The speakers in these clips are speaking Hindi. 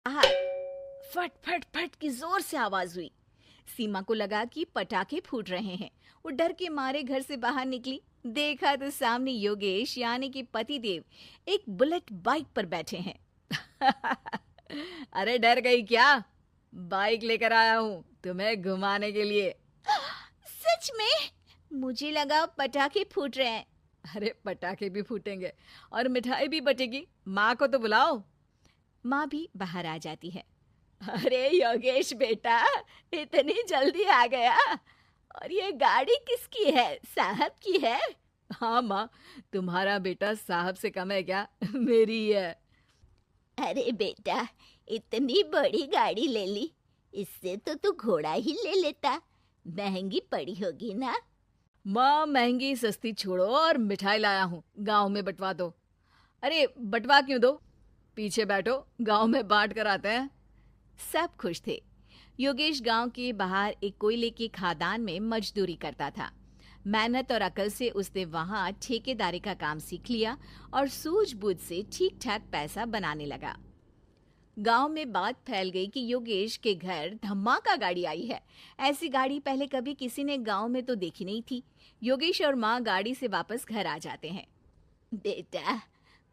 बाहर फट फट फट की जोर से आवाज हुई। सीमा को लगा कि पटाखे फूट रहे हैं। वो डर के मारे घर से बाहर निकली। देखा तो सामने योगेश यानी कि पतिदेव एक बुलेट बाइक पर बैठे हैं। अरे डर गई क्या? बाइक लेकर आया हूँ तुम्हें घुमाने के लिए। सच में? मुझे लगा पटाखे फूट रहे हैं। अरे पटाखे भी फूटेंगे और मिठाई भी बटेगी। माँ को तो बुलाओ। माँ भी बाहर आ जाती है। अरे योगेश बेटा, इतनी जल्दी आ गया? और ये गाड़ी किसकी है? साहब की है? हाँ माँ, तुम्हारा बेटा साहब से कम है क्या? मेरी ही है। अरे बेटा, इतनी बड़ी गाड़ी ले ली। इससे तो तू घोड़ा ही ले लेता। महंगी पड़ी होगी ना? माँ महंगी सस्ती छोड़ो और मिठाई लाया हूँ, गांव में बंटवा दो। अरे बंटवा क्यों दो? पीछे बैठो, गांव में बांट कर आते हैं। सब खुश थे। योगेश गांव के बाहर एक कोयले की खदान में मजदूरी करता था। मेहनत और अकल से उसने वहां ठेकेदारी का काम सीख लिया और सूझबूझ से ठीक ठाक पैसा बनाने लगा। गांव में बात फैल गई कि योगेश के घर धमाका गाड़ी आई है। ऐसी गाड़ी पहले कभी किसी ने गांव में तो देखी नहीं थी। योगेश और माँ गाड़ी से वापस घर आ जाते हैं। बेटा,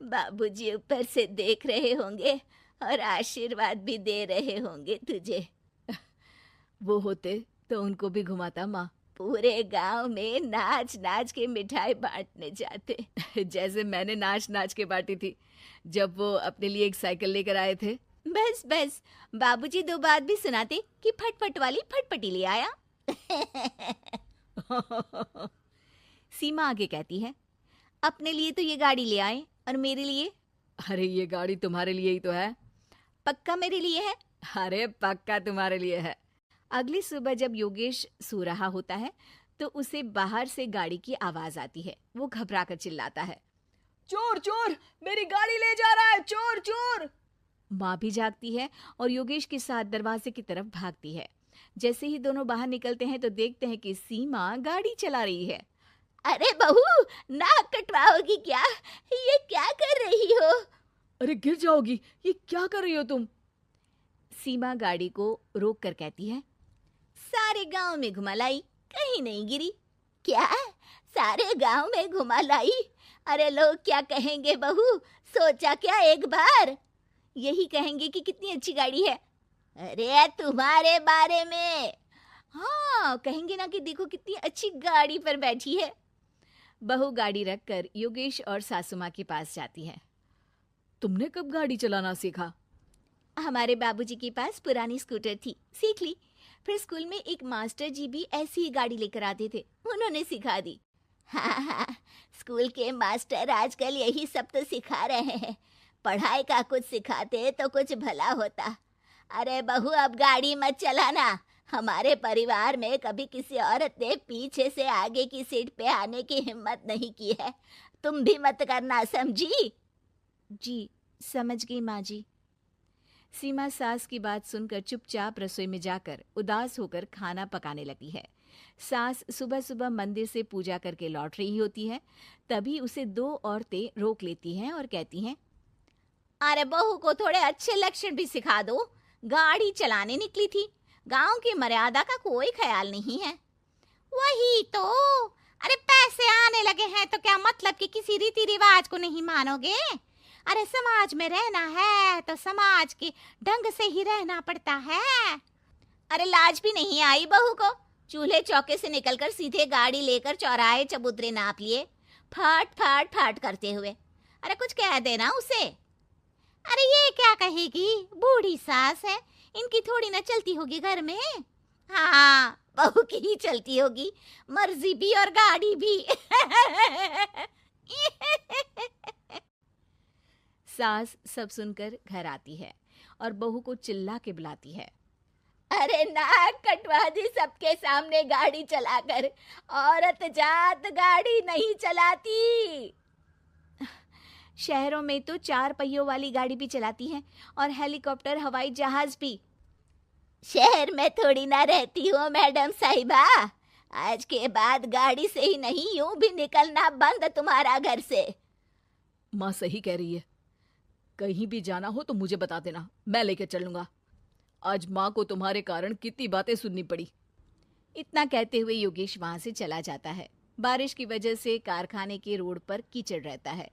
बाबूजी ऊपर से देख रहे होंगे और आशीर्वाद भी दे रहे होंगे तुझे। वो होते तो उनको भी घुमाता माँ। पूरे गांव में नाच नाच के मिठाई बांटने जाते। जैसे मैंने नाच नाच के बांटी थी जब वो अपने लिए एक साइकिल लेकर आए थे। बस बस, बाबूजी दो बात भी सुनाते कि फटफट वाली फटपटी ले आया। सीमा आगे कहती है, अपने लिए तो ये गाड़ी ले आए और मेरे लिए? अरे ये गाड़ी तुम्हारे लिए ही तो है। पक्का मेरे लिए है? अरे पक्का तुम्हारे लिए है। अगली सुबह जब योगेश सो रहा होता है तो उसे बाहर से गाड़ी की आवाज आती है। वो घबराकर चिल्लाता है, चोर चोर, मेरी गाड़ी ले जा रहा है, चोर चोर। माँ भी जागती है और योगेश के साथ दरवाजे की तरफ भागती है। जैसे ही दोनों बाहर निकलते हैं तो देखते हैं कि सीमा गाड़ी चला रही है। अरे बहू, नाक कटवाओगी क्या? ये क्या कर रही हो? अरे गिर जाओगी, ये क्या कर रही हो तुम? सीमा गाड़ी को रोक कर कहती है, सारे गांव में घुमा लाई, कहीं नहीं गिरी। क्या? सारे गांव में घुमा लाई? अरे लोग क्या कहेंगे बहू? सोचा क्या एक बार? यही कहेंगे कि कितनी अच्छी गाड़ी है। अरे तुम्हारे बारे में। हाँ, कहेंगे ना कि देखो कितनी अच्छी गाड़ी पर बैठी है। बहू गाड़ी रखकर योगेश और सासू माँ के पास जाती है। तुमने कब गाड़ी चलाना सीखा? हमारे बाबूजी के पास पुरानी स्कूटर थी, सीख ली। फिर स्कूल में एक मास्टर जी भी ऐसी ही गाड़ी लेकर आते थे, उन्होंने सिखा दी। हाँ हाँ, स्कूल के मास्टर आजकल यही सब तो सिखा रहे हैं। पढ़ाई का कुछ सिखाते तो कुछ भला होता। अरे बहू, अब गाड़ी मत चलाना। हमारे परिवार में कभी किसी औरत ने पीछे से आगे की सीट पे आने की हिम्मत नहीं की है। तुम भी मत करना, समझी? जी समझ गई माँ जी। सीमा सास की बात सुनकर चुपचाप रसोई में जाकर उदास होकर खाना पकाने लगी है। सास सुबह सुबह मंदिर से पूजा करके लौट रही होती है। तभी उसे दो औरतें रोक लेती हैं और कहती हैं, अरे बहू को थोड़े अच्छे लक्षण भी सिखा दो। गाड़ी चलाने निकली थी, गांव की मर्यादा का कोई ख्याल नहीं है। वही तो। अरे पैसे आने लगे हैं तो क्या मतलब कि किसी रीति रिवाज को नहीं मानोगे? अरे समाज में रहना है तो समाज के ढंग से ही रहना पड़ता है। अरे लाज भी नहीं आई बहू को? चूल्हे चौके से निकलकर सीधे गाड़ी लेकर चौराहे चबूतरे नाप लिए, फट फट फट करते हुए। अरे कुछ कह देना उसे। अरे ये क्या कहेगी, बूढ़ी सास है, इनकी थोड़ी ना चलती होगी घर में। हाँ, बहू की ही चलती होगी, मर्जी भी और गाड़ी भी। सास सब सुनकर घर आती है और बहू को चिल्ला के बुलाती है, अरे नाक कटवा दी सबके सामने गाड़ी चलाकर। औरत जात गाड़ी नहीं चलाती। शहरों में तो 4 पहियों वाली गाड़ी भी चलाती हैं और हेलीकॉप्टर, हवाई जहाज भी। शहर में थोड़ी ना रहती हो मैडम साहिबा। आज के बाद गाड़ी से ही नहीं, यूं भी निकलना बंद तुम्हारा घर से। माँ सही कह रही है। कहीं भी जाना हो तो मुझे बता देना, मैं लेकर चलूंगा। आज माँ को तुम्हारे कारण कितनी बातें सुननी पड़ी। इतना कहते हुए योगेश वहां से चला जाता है। बारिश की वजह से कारखाने के रोड पर कीचड़ रहता है,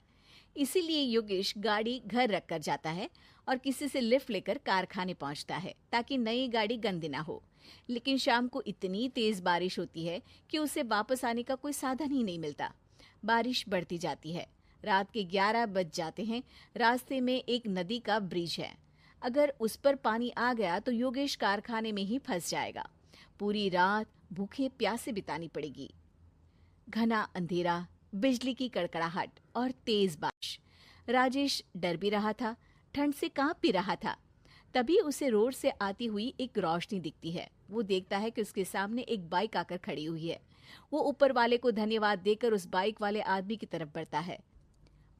इसीलिए योगेश गाड़ी घर रख कर जाता है और किसी से लिफ्ट लेकर कारखाने पहुंचता है ताकि नई गाड़ी गंदी ना हो। लेकिन शाम को इतनी तेज बारिश होती है कि उसे वापस आने का कोई साधन ही नहीं मिलता। बारिश बढ़ती जाती है। रात के 11 बज जाते हैं। रास्ते में एक नदी का ब्रिज है। अगर उस पर पानी आ गया तो योगेश कारखाने में ही फंस जाएगा। पूरी रात भूखे प्यासे बितानी पड़ेगी। घना अंधेरा, बिजली की कड़कड़ाहट और तेज बारिश। राजेश डर भी रहा था, ठंड से कांप भी रहा था। तभी उसे रोड से आती हुई एक रोशनी दिखती है। वो देखता है कि उसके सामने एक बाइक आकर खड़ी हुई है। वो ऊपर वाले को धन्यवाद देकर उस बाइक वाले आदमी की तरफ बढ़ता है,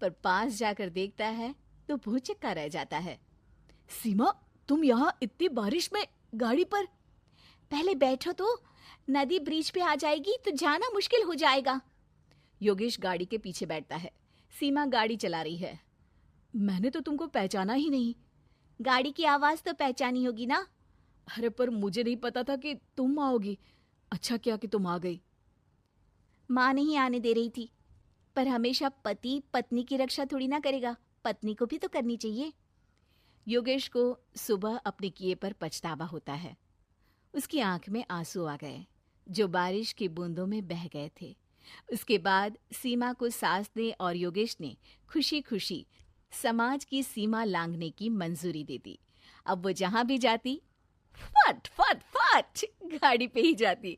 पर पास जाकर देखता है तो भौचक्का रह जाता है। सीमा, तुम यहाँ इतनी बारिश में गाड़ी पर? पहले बैठो तो, नदी ब्रिज पे आ जाएगी तो जाना मुश्किल हो जाएगा। योगेश गाड़ी के पीछे बैठता है। सीमा गाड़ी चला रही है। मैंने तो तुमको पहचाना ही नहीं। गाड़ी की आवाज तो पहचानी होगी ना। अरे पर मुझे नहीं पता था कि तुम आओगी। अच्छा किया कि तुम आ गई। माँ नहीं आने दे रही थी, पर हमेशा पति पत्नी की रक्षा थोड़ी ना करेगा, पत्नी को भी तो करनी चाहिए। योगेश को सुबह अपने किए पर पछतावा होता है। उसकी आंख में आंसू आ गए जो बारिश की बूंदों में बह गए थे। उसके बाद सीमा को सास ने और योगेश ने खुशी खुशी समाज की सीमा लांघने की मंजूरी दे दी। अब वो जहां भी जाती फट फट फट गाड़ी पे ही जाती।